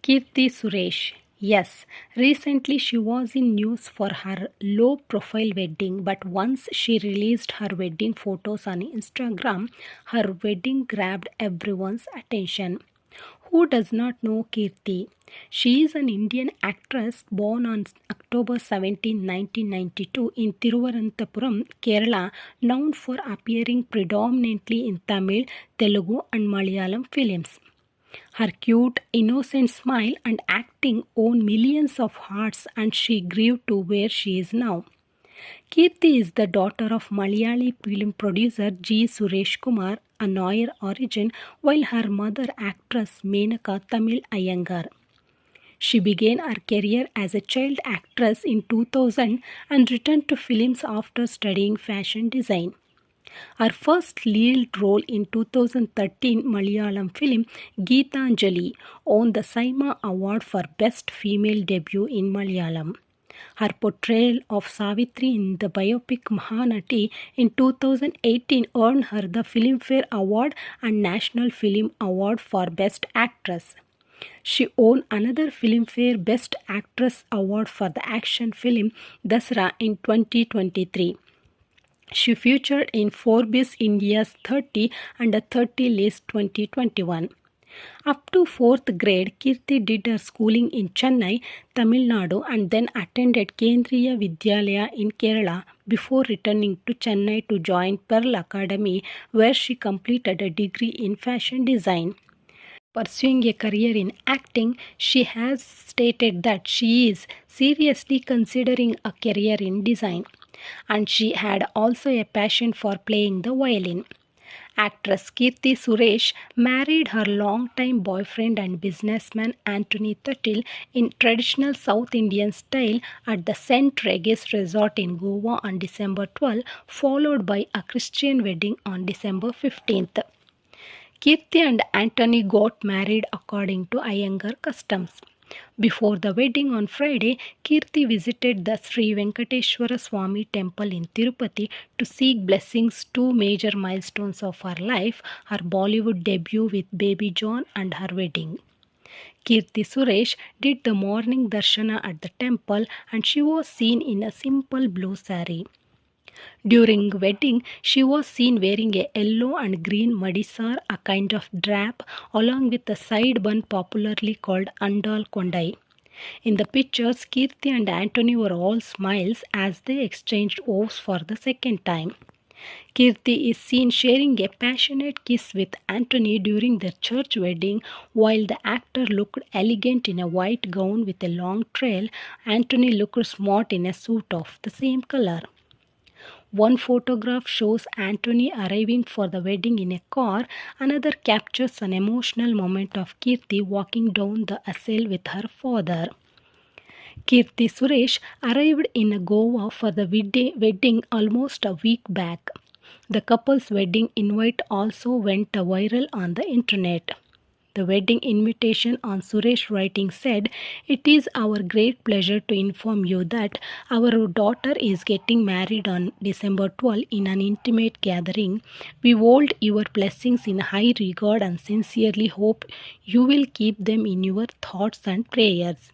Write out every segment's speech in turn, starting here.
Kirti Suresh. Yes, recently she was in news for her low profile wedding, but once she released her wedding photos on Instagram, her wedding grabbed everyone's attention. Who does not know Kirti? She is an Indian actress born on October 17, 1992 in Thiruvananthapuram, Kerala, known for appearing predominantly in Tamil, Telugu and Malayalam films. Her cute, innocent smile and acting won millions of hearts, and she grew to where she is now. Kirti is the daughter of Malayali film producer G. Suresh Kumar, a Nair origin, while her mother actress Menaka Tamil Iyengar. She began her career as a child actress in 2000 and returned to films after studying fashion design. Her first lead role in 2013 Malayalam film Geetanjali won the Saima Award for Best Female Debut in Malayalam. Her portrayal of Savitri in the biopic Mahanati in 2018 earned her the Filmfare Award and National Film Award for Best Actress. She won another Filmfare Best Actress Award for the action film Dasra in 2023. She featured in Forbes India's 30 Under 30 list 2021. Up to 4th grade, Kirti did her schooling in Chennai, Tamil Nadu and then attended Kendriya Vidyalaya in Kerala before returning to Chennai to join Pearl Academy, where she completed a degree in fashion design. Pursuing a career in acting, she has stated that she is seriously considering a career in design, and she had also a passion for playing the violin. Actress Kirti Suresh married her longtime boyfriend and businessman Anthony Tuttil in traditional South Indian style at the St. Regis Resort in Goa on December 12, followed by a Christian wedding on December 15th. Kirti and Anthony got married according to Iyengar customs. Before the wedding on Friday, Kirti visited the Sri Venkateshwara Swami temple in Tirupati to seek blessings, two major milestones of her life, her Bollywood debut with Baby John and her wedding. Kirti Suresh did the morning darshana at the temple and she was seen in a simple blue saree. During wedding, she was seen wearing a yellow and green madisar, a kind of drap, along with a side bun popularly called Andal Kondai. In the pictures, Kirti and Anthony were all smiles as they exchanged vows for the second time. Kirti is seen sharing a passionate kiss with Anthony during their church wedding, while the actor looked elegant in a white gown with a long trail. Anthony looked smart in a suit of the same color. One photograph shows Anthony arriving for the wedding in a car. Another captures an emotional moment of Kirti walking down the aisle with her father. Kirti Suresh arrived in Goa for the wedding almost a week back. The couple's wedding invite also went viral on the internet. The wedding invitation on Suresh writing said, "It is our great pleasure to inform you that our daughter is getting married on December 12 in an intimate gathering. We hold your blessings in high regard and sincerely hope you will keep them in your thoughts and prayers.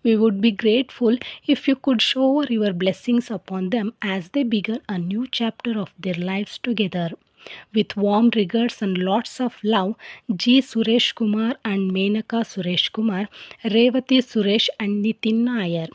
We would be grateful if you could shower your blessings upon them as they begin a new chapter of their lives together. With warm regards and lots of love, G. Suresh Kumar and Menaka Suresh Kumar, Revati Suresh and Nitin Nair."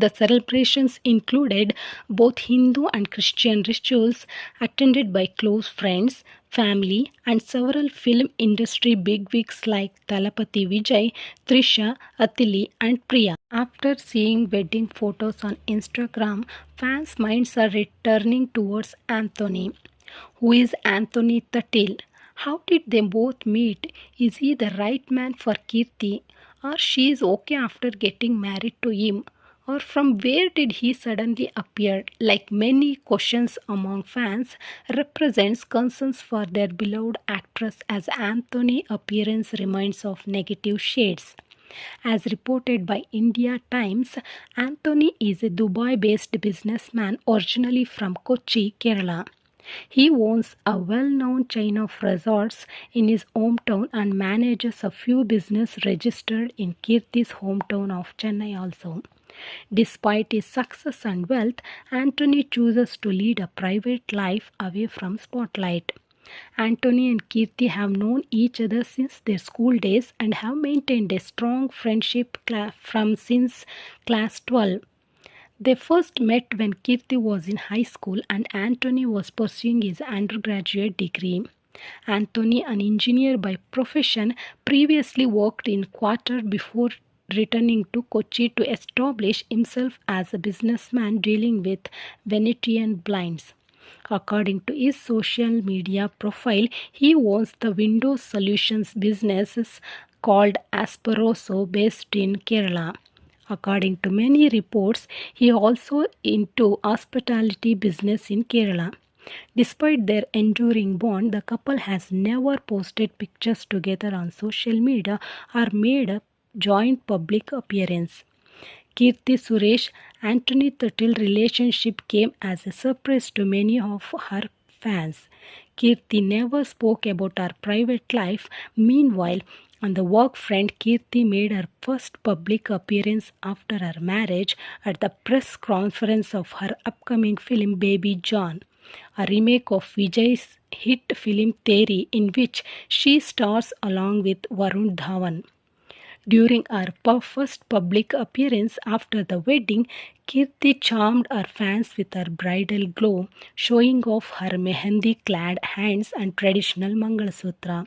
The celebrations included both Hindu and Christian rituals attended by close friends, family, and several film industry bigwigs like Talapati Vijay, Trisha, Atili, and Priya. After seeing wedding photos on Instagram, fans' minds are returning towards Anthony. Who is Anthony Tuttil? How did they both meet? Is he the right man for Kirti? Or she is okay after getting married to him? Or from where did he suddenly appear? Like many questions among fans, represents concerns for their beloved actress as Anthony's appearance reminds of negative shades. As reported by India Times, Anthony is a Dubai-based businessman originally from Kochi, Kerala. He owns a well-known chain of resorts in his hometown and manages a few businesses registered in Kirti's hometown of Chennai also. Despite his success and wealth, Anthony chooses to lead a private life away from spotlight. Anthony and Kirti have known each other since their school days and have maintained a strong friendship from since class 12. They first met when Kirti was in high school and Anthony was pursuing his undergraduate degree. Anthony, an engineer by profession, previously worked in Qatar before returning to Kochi to establish himself as a businessman dealing with Venetian blinds. According to his social media profile, he owns the Windows Solutions business called Asperoso based in Kerala. According to many reports, he also into hospitality business in Kerala. Despite their enduring bond, the couple has never posted pictures together on social media or made a joint public appearance. Kirti Suresh Anthony Tuttle relationship came as a surprise to many of her fans. Kirti never spoke about her private life. Meanwhile, on the work front, Kirti made her first public appearance after her marriage at the press conference of her upcoming film Baby John, a remake of Vijay's hit film Teri, in which she stars along with Varun Dhawan. During her first public appearance after the wedding, Kirti charmed her fans with her bridal glow, showing off her mehendi clad hands and traditional Mangalasutra.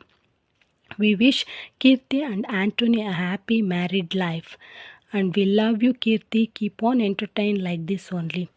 We wish Kirti and Anthony a happy married life. And we love you, Kirti. Keep on entertained like this only.